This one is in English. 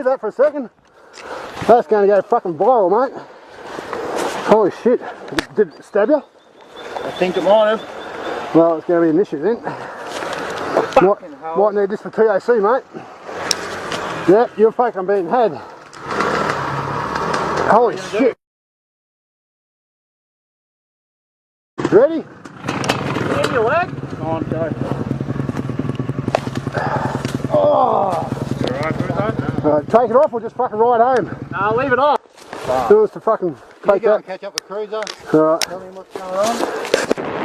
that for a second. That's going to go fucking viral, mate. Holy shit. Did it stab you? I think it might have. Well, it's going to be an issue then. Might need this for TAC, mate. Yep, you're fucking being had. Holy shit. Ready? In your leg? Go on, go. Oh. Alright, take it off or just fucking ride home? No, leave it on. Do us to fucking Can you take go that. and catch up with Cruiser? Alright. Tell me what's going on.